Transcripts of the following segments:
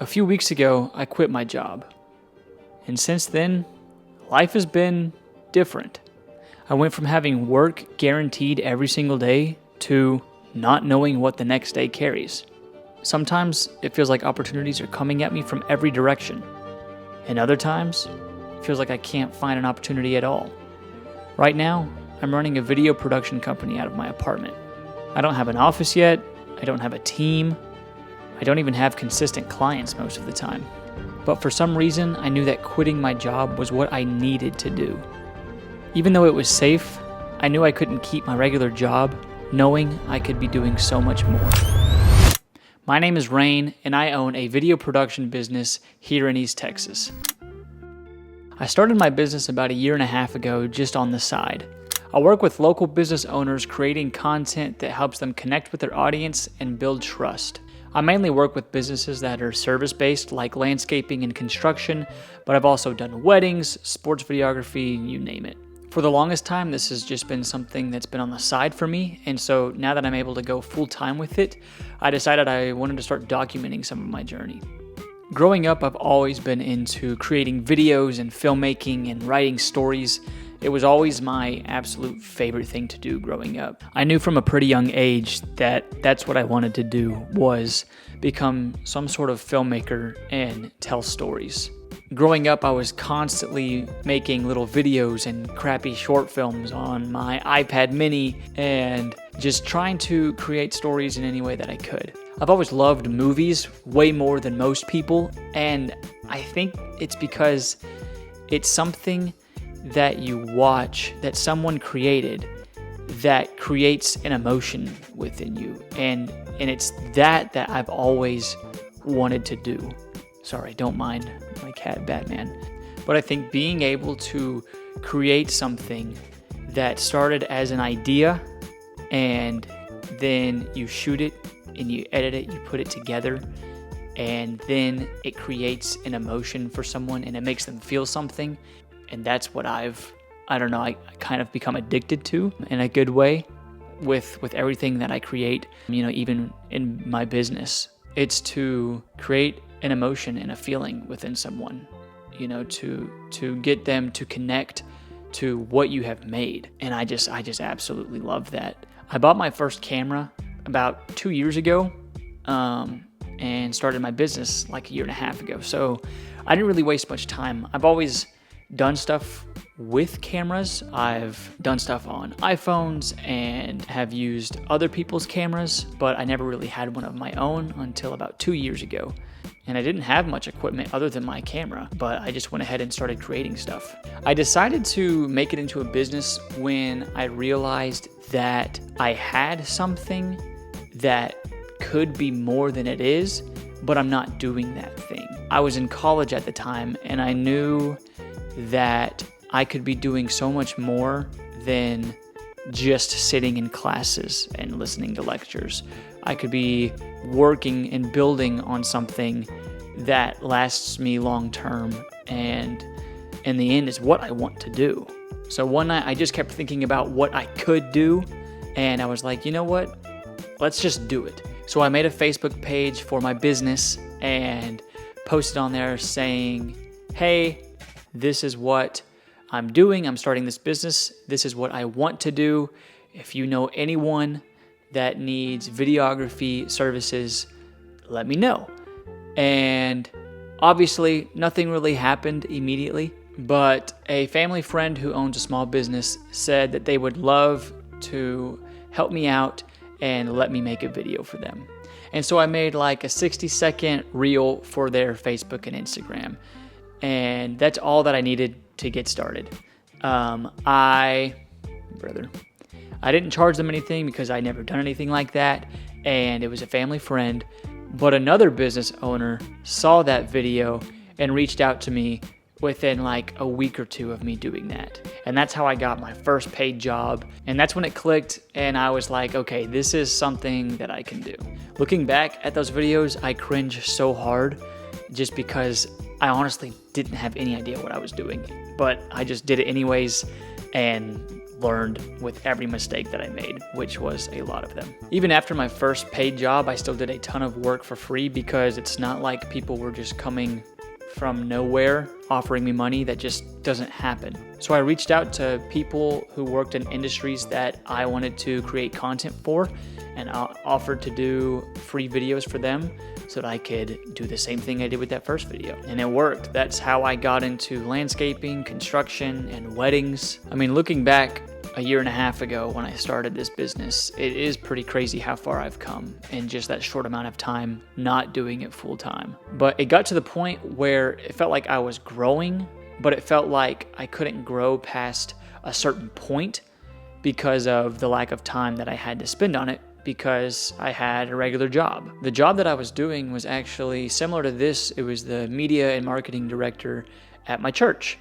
A few weeks ago, I quit my job. And since then, life has been different. I went from having work guaranteed every single day to not knowing what the next day carries. Sometimes it feels like opportunities are coming at me from every direction. And other times, it feels like I can't find an opportunity at all. Right now, I'm running a video production company out of my apartment. I don't have an office yet. I don't have a team. I don't even have consistent clients most of the time. But for some reason, I knew that quitting my job was what I needed to do. Even though it was safe, I knew I couldn't keep my regular job, knowing I could be doing so much more. My name is Rain, and I own a video production business here in East Texas. I started my business about 1.5 years ago just on the side. I work with local business owners creating content that helps them connect with their audience and build trust. I mainly work with businesses that are service-based like landscaping and construction, but I've also done weddings, sports videography, you name it. For the longest time, this has just been something that's been on the side for me, and so now that I'm able to go full-time with it, I decided I wanted to start documenting some of my journey. Growing up, I've always been into creating videos and filmmaking and writing stories. It was always my absolute favorite thing to do growing up. I knew from a pretty young age that that's what I wanted to do, was become some sort of filmmaker and tell stories. Growing up, I was constantly making little videos and crappy short films on my iPad mini and just trying to create stories in any way that I could. I've always loved movies way more than most people, and I think it's because it's something that you watch that someone created that creates an emotion within you, and it's that I've always wanted to do. Sorry, don't mind my cat Batman. But I think being able to create something that started as an idea and then you shoot it and you edit it, you put it together, and then it creates an emotion for someone and it makes them feel something. And that's what I kind of become addicted to in a good way with everything that I create, even in my business. It's to create an emotion and a feeling within someone, to get them to connect to what you have made. And I just absolutely love that. I bought my first camera about 2 years ago, and started my business like 1.5 years ago. So I didn't really waste much time. I've always done stuff with cameras. I've done stuff on iPhones and have used other people's cameras, but I never really had one of my own until about 2 years ago. And I didn't have much equipment other than my camera, but I just went ahead and started creating stuff. I decided to make it into a business when I realized that I had something that could be more than it is, but I'm not doing that thing. I was in college at the time, and I knew that I could be doing so much more than just sitting in classes and listening to lectures. I could be working and building on something that lasts me long term, and in the end is what I want to do. So one night I just kept thinking about what I could do, and I was like, you know what? Let's just do it. So I made a Facebook page for my business and posted on there saying, hey, this is what I'm doing. I'm starting this business. This is what I want to do. If you know anyone that needs videography services, let me know. And obviously, nothing really happened immediately, but a family friend who owns a small business said that they would love to help me out and let me make a video for them. And so I made like a 60-second reel for their Facebook and Instagram. And that's all that I needed to get started. I didn't charge them anything because I never done anything like that, and it was a family friend. But another business owner saw that video and reached out to me within like a week or two of me doing that. And that's how I got my first paid job. And that's when it clicked, and I was like, okay, this is something that I can do. Looking back at those videos, I cringe so hard just because I honestly didn't have any idea what I was doing. But I just did it anyways, and learned with every mistake that I made, which was a lot of them. Even after my first paid job, I still did a ton of work for free because it's not like people were just coming from nowhere offering me money. That just doesn't happen. So I reached out to people who worked in industries that I wanted to create content for, and I offered to do free videos for them so that I could do the same thing I did with that first video. And it worked. That's how I got into landscaping, construction, and weddings. I mean, looking back a year and a half ago when I started this business, it is pretty crazy how far I've come in just that short amount of time, not doing it full time. But it got to the point where it felt like I was growing, but it felt like I couldn't grow past a certain point because of the lack of time that I had to spend on it, because I had a regular job. The job that I was doing was actually similar to this. It was the media and marketing director at my church.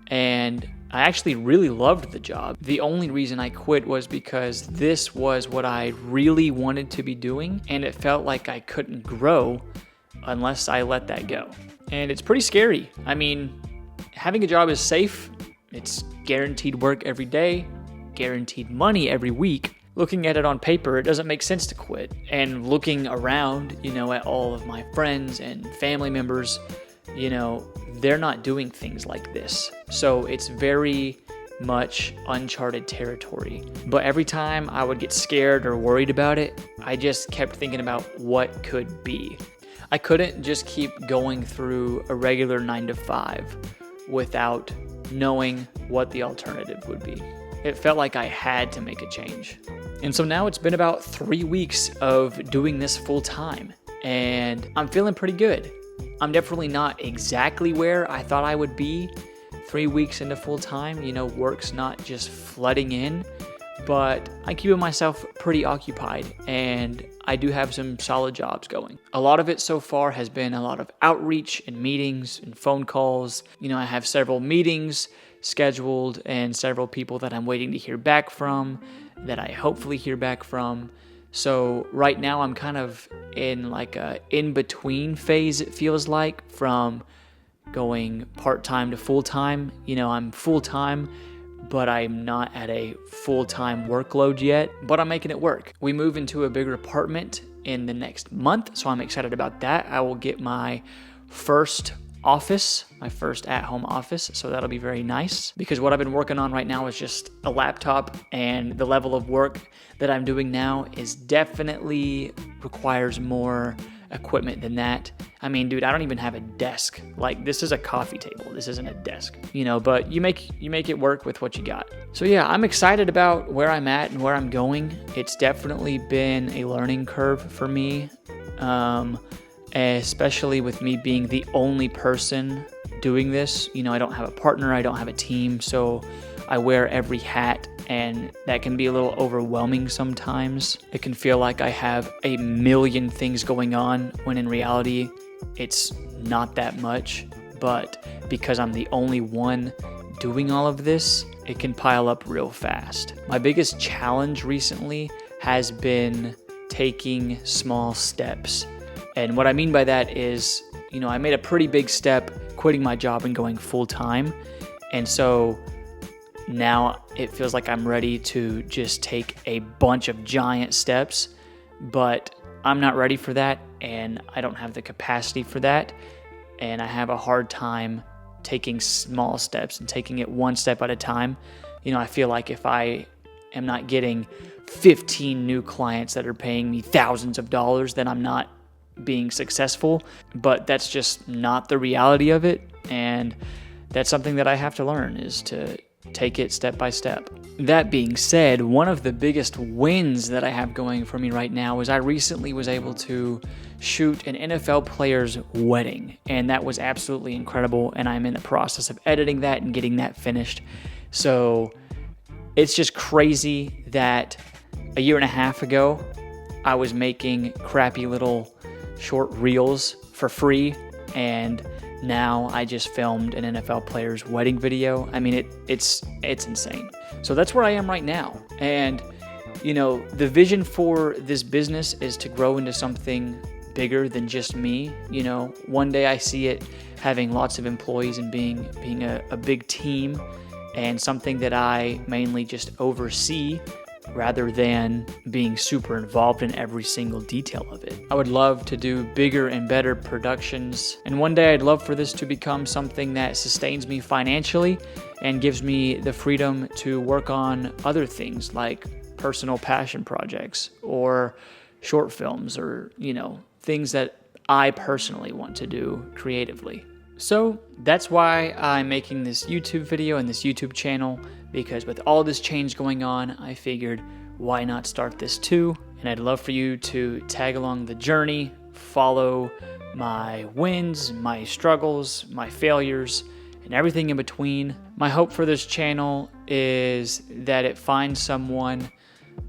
And I actually really loved the job. The only reason I quit was because this was what I really wanted to be doing, and it felt like I couldn't grow unless I let that go. And it's pretty scary. I mean, having a job is safe. It's guaranteed work every day, guaranteed money every week. Looking at it on paper, it doesn't make sense to quit. And looking around, at all of my friends and family members, they're not doing things like this. So it's very much uncharted territory. But every time I would get scared or worried about it, I just kept thinking about what could be. I couldn't just keep going through a regular 9-to-5 without knowing what the alternative would be. It felt like I had to make a change. And so now it's been about 3 weeks of doing this full time, and I'm feeling pretty good. I'm definitely not exactly where I thought I would be 3 weeks into full time. Work's not just flooding in, but I'm keeping myself pretty occupied, and I do have some solid jobs going. A lot of it so far has been a lot of outreach and meetings and phone calls. I have several meetings scheduled and several people that I'm waiting to hear back from, that I hopefully hear back from. So right now I'm kind of in like a in-between phase, it feels like, from going part-time to full-time. I'm full-time, but I'm not at a full-time workload yet, but I'm making it work. We move into a bigger apartment in the next month, so I'm excited about that. I will get my first office, my first at-home office, so that'll be very nice, because what I've been working on right now is just a laptop, and the level of work that I'm doing now is definitely requires more equipment than that. I mean, dude, I don't even have a desk. Like, this is a coffee table. This isn't a desk, but you make it work with what you got. So yeah, I'm excited about where I'm at and where I'm going. It's definitely been a learning curve for me. Especially with me being the only person doing this. I don't have a partner, I don't have a team, so I wear every hat, and that can be a little overwhelming sometimes. It can feel like I have a million things going on, when in reality, it's not that much. But because I'm the only one doing all of this, it can pile up real fast. My biggest challenge recently has been taking small steps. And what I mean by that is, I made a pretty big step quitting my job and going full time. And so now it feels like I'm ready to just take a bunch of giant steps, but I'm not ready for that, and I don't have the capacity for that. And I have a hard time taking small steps and taking it one step at a time. I feel like if I am not getting 15 new clients that are paying me thousands of dollars, then I'm not being successful. But that's just not the reality of it, and that's something that I have to learn, is to take it step by step. That being said, one of the biggest wins that I have going for me right now is I recently was able to shoot an NFL player's wedding, and that was absolutely incredible, and I'm in the process of editing that and getting that finished. So it's just crazy that a year and a half ago I was making crappy little short reels for free, and now I just filmed an NFL player's wedding video. I mean, it's insane. So that's where I am right now. And, the vision for this business is to grow into something bigger than just me. One day I see it having lots of employees and being a big team, and something that I mainly just oversee rather than being super involved in every single detail of it. I would love to do bigger and better productions, and one day I'd love for this to become something that sustains me financially and gives me the freedom to work on other things like personal passion projects or short films or, things that I personally want to do creatively. So that's why I'm making this YouTube video and this YouTube channel, because with all this change going on, I figured why not start this too? And I'd love for you to tag along the journey, follow my wins, my struggles, my failures, and everything in between. My hope for this channel is that it finds someone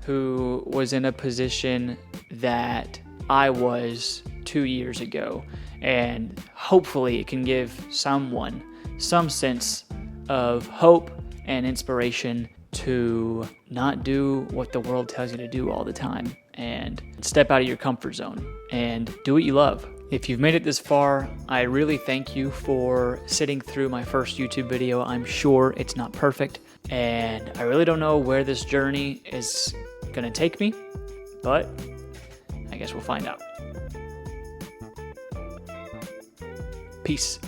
who was in a position that I was 2 years ago, and hopefully it can give someone some sense of hope and inspiration to not do what the world tells you to do all the time and step out of your comfort zone and do what you love. If you've made it this far, I really thank you for sitting through my first YouTube video. I'm sure it's not perfect, and I really don't know where this journey is going to take me, but I guess we'll find out. Peace.